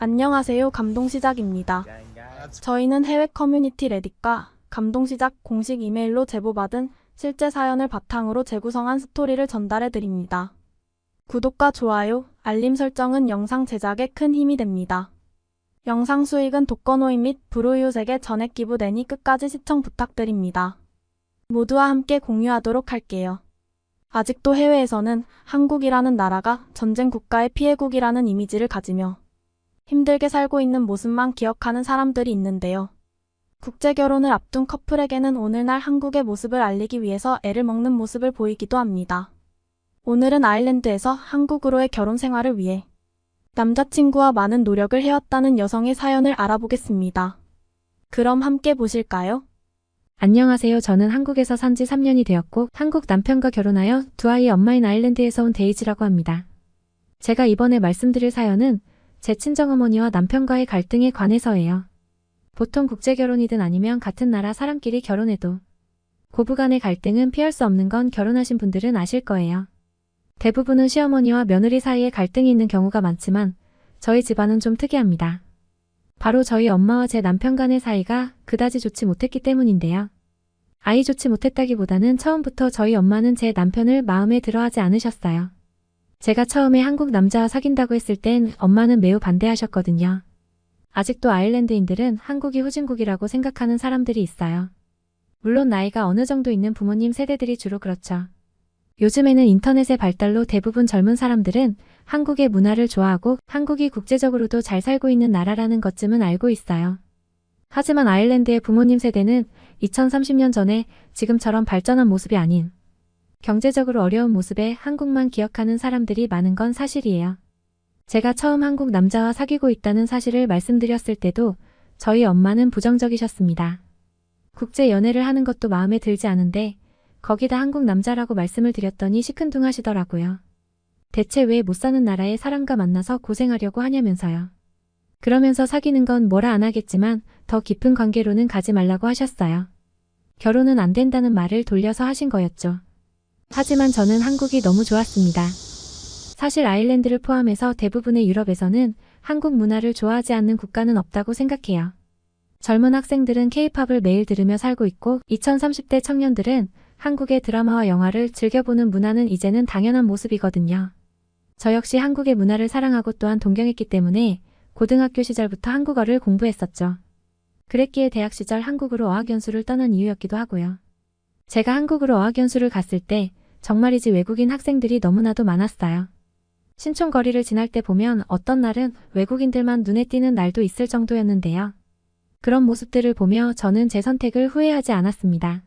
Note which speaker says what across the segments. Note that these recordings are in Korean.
Speaker 1: 안녕하세요. 감동시작입니다. 저희는 해외 커뮤니티 레딧과 감동시작 공식 이메일로 제보받은 실제 사연을 바탕으로 재구성한 스토리를 전달해 드립니다. 구독과 좋아요, 알림 설정은 영상 제작에 큰 힘이 됩니다. 영상 수익은 독거노인 및 불우이웃에게 전액 기부되니 끝까지 시청 부탁드립니다. 모두와 함께 공유하도록 할게요. 아직도 해외에서는 한국이라는 나라가 전쟁 국가의 피해국이라는 이미지를 가지며 힘들게 살고 있는 모습만 기억하는 사람들이 있는데요. 국제결혼을 앞둔 커플에게는 오늘날 한국의 모습을 알리기 위해서 애를 먹는 모습을 보이기도 합니다. 오늘은 아일랜드에서 한국으로의 결혼 생활을 위해 남자친구와 많은 노력을 해왔다는 여성의 사연을 알아보겠습니다. 그럼 함께 보실까요?
Speaker 2: 안녕하세요. 저는 한국에서 산 지 3년이 되었고 한국 남편과 결혼하여 두 아이의 엄마인 아일랜드에서 온 데이지라고 합니다. 제가 이번에 말씀드릴 사연은 제 친정어머니와 남편과의 갈등에 관해서예요. 보통 국제결혼이든 아니면 같은 나라 사람끼리 결혼해도 고부간의 갈등은 피할 수 없는 건 결혼하신 분들은 아실 거예요. 대부분은 시어머니와 며느리 사이에 갈등이 있는 경우가 많지만 저희 집안은 좀 특이합니다. 바로 저희 엄마와 제 남편 간의 사이가 그다지 좋지 못했기 때문인데요. 아이 좋지 못했다기보다는 처음부터 저희 엄마는 제 남편을 마음에 들어하지 않으셨어요. 제가 처음에 한국 남자와 사귄다고 했을 땐 엄마는 매우 반대하셨거든요. 아직도 아일랜드인들은 한국이 후진국이라고 생각하는 사람들이 있어요. 물론 나이가 어느 정도 있는 부모님 세대들이 주로 그렇죠. 요즘에는 인터넷의 발달로 대부분 젊은 사람들은 한국의 문화를 좋아하고 한국이 국제적으로도 잘 살고 있는 나라라는 것쯤은 알고 있어요. 하지만 아일랜드의 부모님 세대는 2030년 전에 지금처럼 발전한 모습이 아닌 경제적으로 어려운 모습에 한국만 기억하는 사람들이 많은 건 사실이에요. 제가 처음 한국 남자와 사귀고 있다는 사실을 말씀드렸을 때도 저희 엄마는 부정적이셨습니다. 국제 연애를 하는 것도 마음에 들지 않은데 거기다 한국 남자라고 말씀을 드렸더니 시큰둥하시더라고요. 대체 왜 못 사는 나라의 사람과 만나서 고생하려고 하냐면서요. 그러면서 사귀는 건 뭐라 안 하겠지만 더 깊은 관계로는 가지 말라고 하셨어요. 결혼은 안 된다는 말을 돌려서 하신 거였죠. 하지만 저는 한국이 너무 좋았습니다. 사실 아일랜드를 포함해서 대부분의 유럽에서는 한국 문화를 좋아하지 않는 국가는 없다고 생각해요. 젊은 학생들은 K-팝을 매일 들으며 살고 있고 2030대 청년들은 한국의 드라마와 영화를 즐겨보는 문화는 이제는 당연한 모습이거든요. 저 역시 한국의 문화를 사랑하고 또한 동경했기 때문에 고등학교 시절부터 한국어를 공부했었죠. 그랬기에 대학 시절 한국으로 어학연수를 떠난 이유였기도 하고요. 제가 한국으로 어학연수를 갔을 때 정말이지 외국인 학생들이 너무나도 많았어요. 신촌 거리를 지날 때 보면 어떤 날은 외국인들만 눈에 띄는 날도 있을 정도였는데요. 그런 모습들을 보며 저는 제 선택을 후회하지 않았습니다.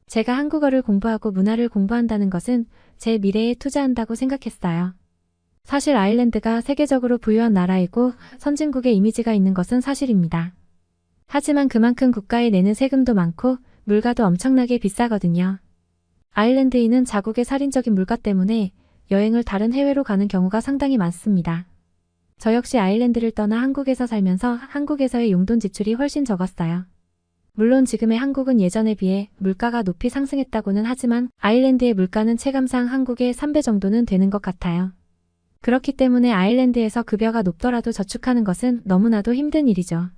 Speaker 2: 제가 한국어를 공부하고 문화를 공부한다는 것은 제 미래에 투자한다고 생각했어요. 사실 아일랜드가 세계적으로 부유한 나라이고 선진국의 이미지가 있는 것은 사실입니다. 하지만 그만큼 국가에 내는 세금도 많고 물가도 엄청나게 비싸거든요. 아일랜드인은 자국의 살인적인 물가 때문에 여행을 다른 해외로 가는 경우가 상당히 많습니다. 저 역시 아일랜드를 떠나 한국에서 살면서 한국에서의 용돈 지출이 훨씬 적었어요. 물론 지금의 한국은 예전에 비해 물가가 높이 상승했다고는 하지만 아일랜드의 물가는 체감상 한국의 3배 정도는 되는 것 같아요. 그렇기 때문에 아일랜드에서 급여가 높더라도 저축하는 것은 너무나도 힘든 일이죠.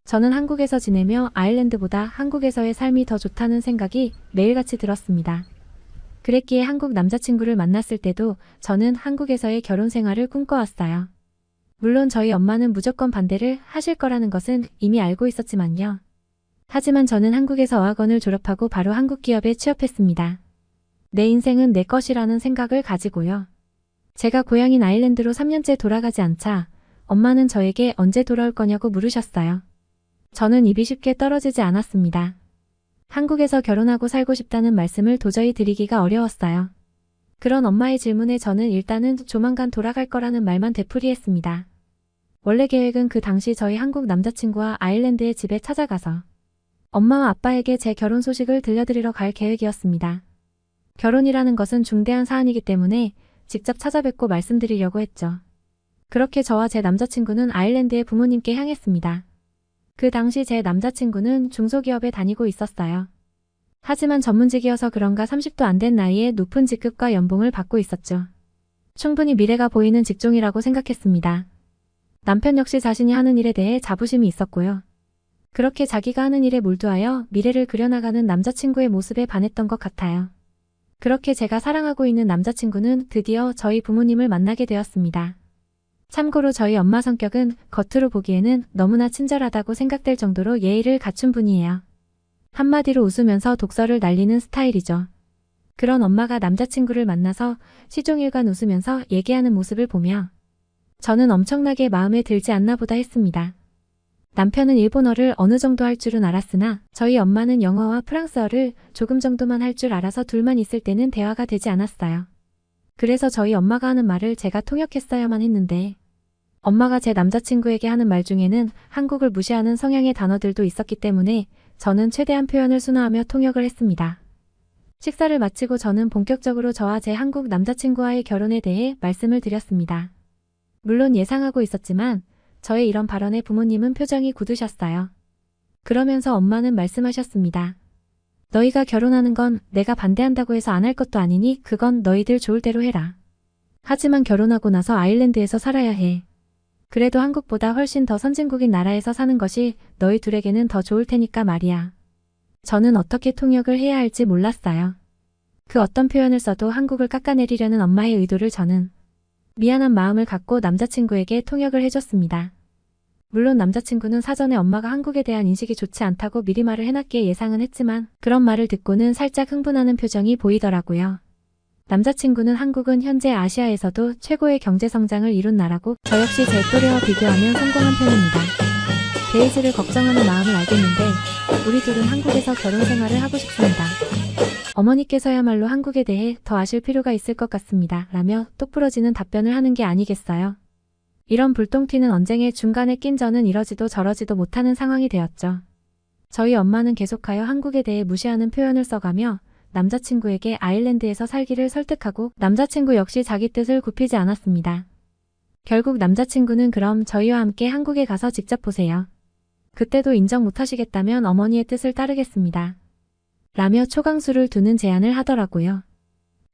Speaker 2: 저는 한국에서 지내며 아일랜드보다 한국에서의 삶이 더 좋다는 생각이 매일같이 들었습니다. 그랬기에 한국 남자친구를 만났을 때도 저는 한국에서의 결혼 생활을 꿈꿔왔어요. 물론 저희 엄마는 무조건 반대를 하실 거라는 것은 이미 알고 있었지만요. 하지만 저는 한국에서 어학원을 졸업하고 바로 한국 기업에 취업했습니다. 내 인생은 내 것이라는 생각을 가지고요. 제가 고향인 아일랜드로 3년째 돌아가지 않자 엄마는 저에게 언제 돌아올 거냐고 물으셨어요. 저는 입이 쉽게 떨어지지 않았습니다. 한국에서 결혼하고 살고 싶다는 말씀을 도저히 드리기가 어려웠어요. 그런 엄마의 질문에 저는 일단은 조만간 돌아갈 거라는 말만 되풀이했습니다. 원래 계획은 그 당시 저희 한국 남자친구와 아일랜드의 집에 찾아가서 엄마와 아빠에게 제 결혼 소식을 들려드리러 갈 계획이었습니다. 결혼이라는 것은 중대한 사안이기 때문에 직접 찾아뵙고 말씀드리려고 했죠. 그렇게 저와 제 남자친구는 아일랜드의 부모님께 향했습니다. 그 당시 제 남자친구는 중소기업에 다니고 있었어요. 하지만 전문직이어서 그런가 30도 안 된 나이에 높은 직급과 연봉을 받고 있었죠. 충분히 미래가 보이는 직종이라고 생각했습니다. 남편 역시 자신이 하는 일에 대해 자부심이 있었고요. 그렇게 자기가 하는 일에 몰두하여 미래를 그려나가는 남자친구의 모습에 반했던 것 같아요. 그렇게 제가 사랑하고 있는 남자친구는 드디어 저희 부모님을 만나게 되었습니다. 참고로 저희 엄마 성격은 겉으로 보기에는 너무나 친절하다고 생각될 정도로 예의를 갖춘 분이에요. 한마디로 웃으면서 독설을 날리는 스타일이죠. 그런 엄마가 남자친구를 만나서 시종일관 웃으면서 얘기하는 모습을 보며 저는 엄청나게 마음에 들지 않나 보다 했습니다. 남편은 일본어를 어느 정도 할 줄은 알았으나 저희 엄마는 영어와 프랑스어를 조금 정도만 할 줄 알아서 둘만 있을 때는 대화가 되지 않았어요. 그래서 저희 엄마가 하는 말을 제가 통역했어야만 했는데 엄마가 제 남자친구에게 하는 말 중에는 한국을 무시하는 성향의 단어들도 있었기 때문에 저는 최대한 표현을 순화하며 통역을 했습니다. 식사를 마치고 저는 본격적으로 저와 제 한국 남자친구와의 결혼에 대해 말씀을 드렸습니다. 물론 예상하고 있었지만 저의 이런 발언에 부모님은 표정이 굳으셨어요. 그러면서 엄마는 말씀하셨습니다. 너희가 결혼하는 건 내가 반대한다고 해서 안 할 것도 아니니 그건 너희들 좋을 대로 해라. 하지만 결혼하고 나서 아일랜드에서 살아야 해. 그래도 한국보다 훨씬 더 선진국인 나라에서 사는 것이 너희 둘에게는 더 좋을 테니까 말이야. 저는 어떻게 통역을 해야 할지 몰랐어요. 그 어떤 표현을 써도 한국을 깎아내리려는 엄마의 의도를 저는 미안한 마음을 갖고 남자친구에게 통역을 해줬습니다. 물론 남자친구는 사전에 엄마가 한국에 대한 인식이 좋지 않다고 미리 말을 해놨기에 예상은 했지만 그런 말을 듣고는 살짝 흥분하는 표정이 보이더라고요. 남자친구는 한국은 현재 아시아에서도 최고의 경제성장을 이룬 나라고 저 역시 제 또래와 비교하면 성공한 편입니다. 데이지를 걱정하는 마음을 알겠는데 우리 둘은 한국에서 결혼 생활을 하고 싶습니다. 어머니께서야말로 한국에 대해 더 아실 필요가 있을 것 같습니다. 라며 똑부러지는 답변을 하는 게 아니겠어요. 이런 불똥 튀는 언쟁의 중간에 낀 저는 이러지도 저러지도 못하는 상황이 되었죠. 저희 엄마는 계속하여 한국에 대해 무시하는 표현을 써가며 남자친구에게 아일랜드에서 살기를 설득하고 남자친구 역시 자기 뜻을 굽히지 않았습니다. 결국 남자친구는 그럼 저희와 함께 한국에 가서 직접 보세요. 그때도 인정 못하시겠다면 어머니의 뜻을 따르겠습니다. 라며 초강수를 두는 제안을 하더라고요.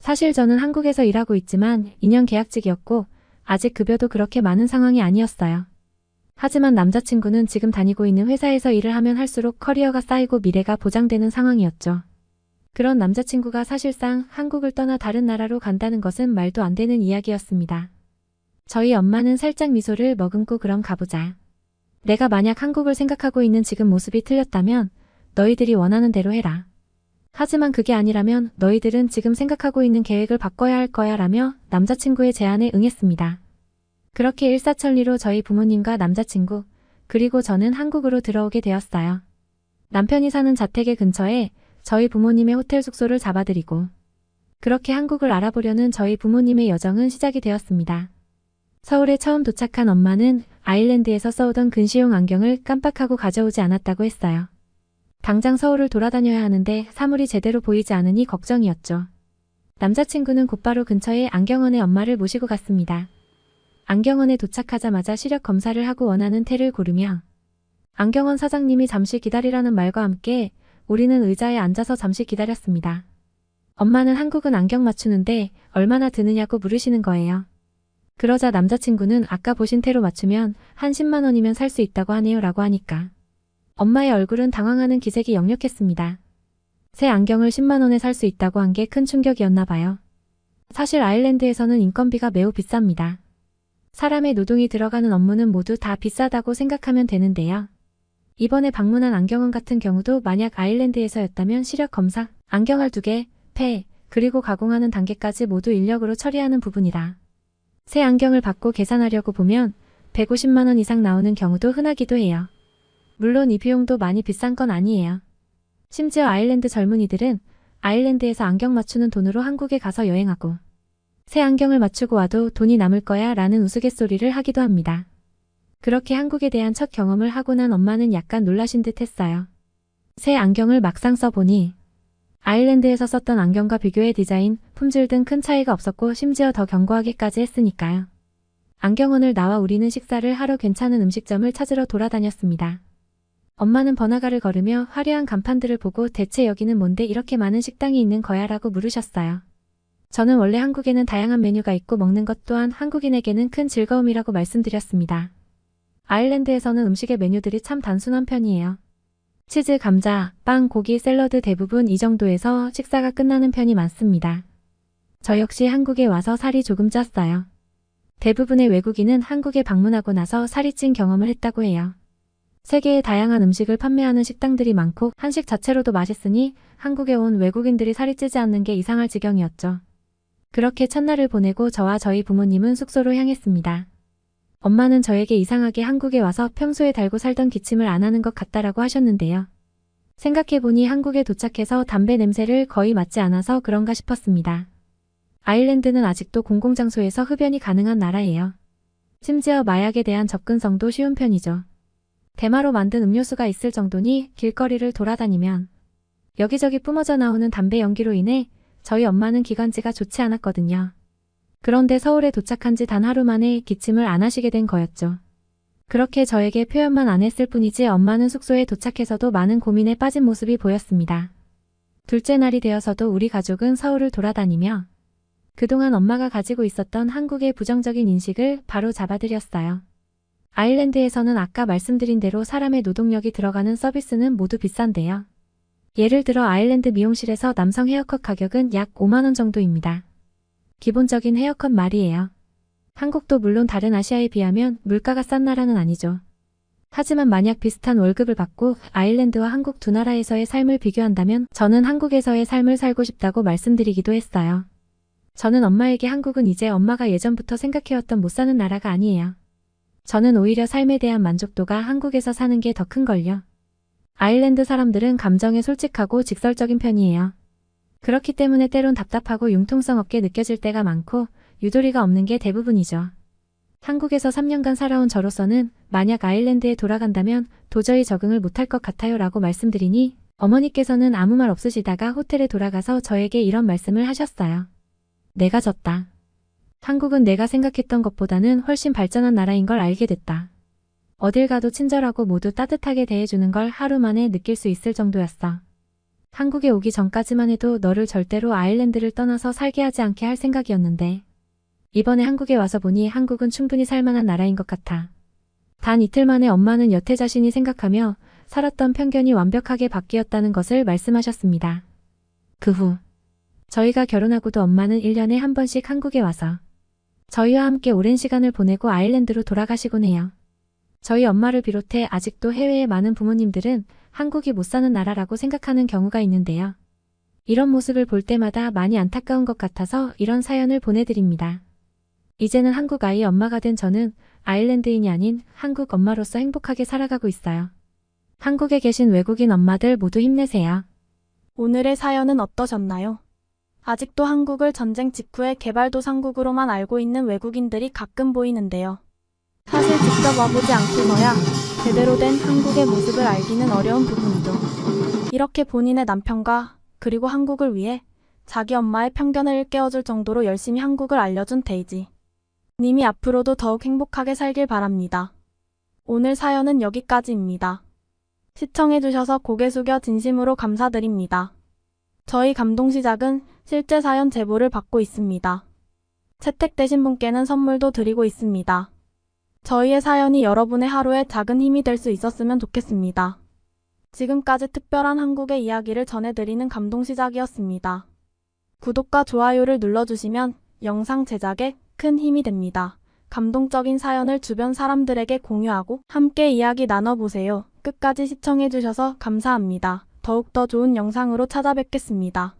Speaker 2: 사실 저는 한국에서 일하고 있지만 2년 계약직이었고 아직 급여도 그렇게 많은 상황이 아니었어요. 하지만 남자친구는 지금 다니고 있는 회사에서 일을 하면 할수록 커리어가 쌓이고 미래가 보장되는 상황이었죠. 그런 남자친구가 사실상 한국을 떠나 다른 나라로 간다는 것은 말도 안 되는 이야기였습니다. 저희 엄마는 살짝 미소를 머금고 그럼 가보자. 내가 만약 한국을 생각하고 있는 지금 모습이 틀렸다면 너희들이 원하는 대로 해라. 하지만 그게 아니라면 너희들은 지금 생각하고 있는 계획을 바꿔야 할 거야 라며 남자친구의 제안에 응했습니다. 그렇게 일사천리로 저희 부모님과 남자친구, 그리고 저는 한국으로 들어오게 되었어요. 남편이 사는 자택의 근처에 저희 부모님의 호텔 숙소를 잡아드리고 그렇게 한국을 알아보려는 저희 부모님의 여정은 시작이 되었습니다. 서울에 처음 도착한 엄마는 아일랜드에서 써오던 근시용 안경을 깜빡하고 가져오지 않았다고 했어요. 당장 서울을 돌아다녀야 하는데 사물이 제대로 보이지 않으니 걱정이었죠. 남자친구는 곧바로 근처의 안경원의 엄마를 모시고 갔습니다. 안경원에 도착하자마자 시력 검사를 하고 원하는 테를 고르며 안경원 사장님이 잠시 기다리라는 말과 함께 우리는 의자에 앉아서 잠시 기다렸습니다. 엄마는 한국은 안경 맞추는데 얼마나 드느냐고 물으시는 거예요. 그러자 남자친구는 아까 보신 테로 맞추면 한 10만 원이면 살 수 있다고 하네요 라고 하니까 엄마의 얼굴은 당황하는 기색이 역력했습니다. 새 안경을 10만 원에 살 수 있다고 한 게 큰 충격이었나 봐요. 사실 아일랜드에서는 인건비가 매우 비쌉니다. 사람의 노동이 들어가는 업무는 모두 다 비싸다고 생각하면 되는데요. 이번에 방문한 안경원 같은 경우도 만약 아일랜드에서였다면 시력 검사, 안경알 2개, 폐, 그리고 가공하는 단계까지 모두 인력으로 처리하는 부분이라. 새 안경을 받고 계산하려고 보면 150만 원 이상 나오는 경우도 흔하기도 해요. 물론 이 비용도 많이 비싼 건 아니에요. 심지어 아일랜드 젊은이들은 아일랜드에서 안경 맞추는 돈으로 한국에 가서 여행하고 새 안경을 맞추고 와도 돈이 남을 거야 라는 우스갯소리를 하기도 합니다. 그렇게 한국에 대한 첫 경험을 하고 난 엄마는 약간 놀라신 듯 했어요. 새 안경을 막상 써보니 아일랜드에서 썼던 안경과 비교해 디자인, 품질 등 큰 차이가 없었고 심지어 더 견고하게까지 했으니까요. 안경원을 나와 우리는 식사를 하러 괜찮은 음식점을 찾으러 돌아다녔습니다. 엄마는 번화가를 걸으며 화려한 간판들을 보고 대체 여기는 뭔데 이렇게 많은 식당이 있는 거야 라고 물으셨어요. 저는 원래 한국에는 다양한 메뉴가 있고 먹는 것 또한 한국인에게는 큰 즐거움이라고 말씀드렸습니다. 아일랜드에서는 음식의 메뉴들이 참 단순한 편이에요. 치즈, 감자, 빵, 고기, 샐러드 대부분 이 정도에서 식사가 끝나는 편이 많습니다. 저 역시 한국에 와서 살이 조금 쪘어요. 대부분의 외국인은 한국에 방문하고 나서 살이 찐 경험을 했다고 해요. 세계의 다양한 음식을 판매하는 식당들이 많고 한식 자체로도 맛있으니 한국에 온 외국인들이 살이 찌지 않는 게 이상할 지경이었죠. 그렇게 첫날을 보내고 저와 저희 부모님은 숙소로 향했습니다. 엄마는 저에게 이상하게 한국에 와서 평소에 달고 살던 기침을 안 하는 것 같다라고 하셨는데요. 생각해보니 한국에 도착해서 담배 냄새를 거의 맡지 않아서 그런가 싶었습니다. 아일랜드는 아직도 공공장소에서 흡연이 가능한 나라예요. 심지어 마약에 대한 접근성도 쉬운 편이죠. 대마로 만든 음료수가 있을 정도니 길거리를 돌아다니면 여기저기 뿜어져 나오는 담배 연기로 인해 저희 엄마는 기관지가 좋지 않았거든요. 그런데 서울에 도착한 지 단 하루 만에 기침을 안 하시게 된 거였죠. 그렇게 저에게 표현만 안 했을 뿐이지 엄마는 숙소에 도착해서도 많은 고민에 빠진 모습이 보였습니다. 둘째 날이 되어서도 우리 가족은 서울을 돌아다니며 그동안 엄마가 가지고 있었던 한국의 부정적인 인식을 바로 잡아드렸어요. 아일랜드에서는 아까 말씀드린 대로 사람의 노동력이 들어가는 서비스는 모두 비싼데요. 예를 들어 아일랜드 미용실에서 남성 헤어컷 가격은 약 5만 원 정도입니다. 기본적인 헤어컷 말이에요. 한국도 물론 다른 아시아에 비하면 물가가 싼 나라는 아니죠. 하지만 만약 비슷한 월급을 받고 아일랜드와 한국 두 나라에서의 삶을 비교한다면 저는 한국에서의 삶을 살고 싶다고 말씀드리기도 했어요. 저는 엄마에게 한국은 이제 엄마가 예전부터 생각해왔던 못 사는 나라가 아니에요. 저는 오히려 삶에 대한 만족도가 한국에서 사는 게 더 큰걸요. 아일랜드 사람들은 감정에 솔직하고 직설적인 편이에요. 그렇기 때문에 때론 답답하고 융통성 없게 느껴질 때가 많고 유도리가 없는 게 대부분이죠. 한국에서 3년간 살아온 저로서는 만약 아일랜드에 돌아간다면 도저히 적응을 못할 것 같아요 라고 말씀드리니 어머니께서는 아무 말 없으시다가 호텔에 돌아가서 저에게 이런 말씀을 하셨어요. 내가 졌다. 한국은 내가 생각했던 것보다는 훨씬 발전한 나라인 걸 알게 됐다. 어딜 가도 친절하고 모두 따뜻하게 대해주는 걸 하루 만에 느낄 수 있을 정도였어. 한국에 오기 전까지만 해도 너를 절대로 아일랜드를 떠나서 살게 하지 않게 할 생각이었는데 이번에 한국에 와서 보니 한국은 충분히 살만한 나라인 것 같아. 단 이틀 만에 엄마는 여태 자신이 생각하며 살았던 편견이 완벽하게 바뀌었다는 것을 말씀하셨습니다. 그 후 저희가 결혼하고도 엄마는 1년에 한 번씩 한국에 와서 저희와 함께 오랜 시간을 보내고 아일랜드로 돌아가시곤 해요. 저희 엄마를 비롯해 아직도 해외의 많은 부모님들은 한국이 못 사는 나라라고 생각하는 경우가 있는데요. 이런 모습을 볼 때마다 많이 안타까운 것 같아서 이런 사연을 보내드립니다. 이제는 한국 아이 엄마가 된 저는 아일랜드인이 아닌 한국 엄마로서 행복하게 살아가고 있어요. 한국에 계신 외국인 엄마들 모두 힘내세요.
Speaker 1: 오늘의 사연은 어떠셨나요? 아직도 한국을 전쟁 직후의 개발도상국으로만 알고 있는 외국인들이 가끔 보이는데요. 사실 직접 와보지 않고서야 제대로 된 한국의 모습을 알기는 어려운 부분이죠. 이렇게 본인의 남편과 그리고 한국을 위해 자기 엄마의 편견을 일깨워줄 정도로 열심히 한국을 알려준 데이지 님이 앞으로도 더욱 행복하게 살길 바랍니다. 오늘 사연은 여기까지입니다. 시청해주셔서 고개 숙여 진심으로 감사드립니다. 저희 감동시작은 실제 사연 제보를 받고 있습니다. 채택되신 분께는 선물도 드리고 있습니다. 저희의 사연이 여러분의 하루에 작은 힘이 될 수 있었으면 좋겠습니다. 지금까지 특별한 한국의 이야기를 전해드리는 감동시작이었습니다. 구독과 좋아요를 눌러주시면 영상 제작에 큰 힘이 됩니다. 감동적인 사연을 주변 사람들에게 공유하고 함께 이야기 나눠보세요. 끝까지 시청해주셔서 감사합니다. 더욱더 좋은 영상으로 찾아뵙겠습니다.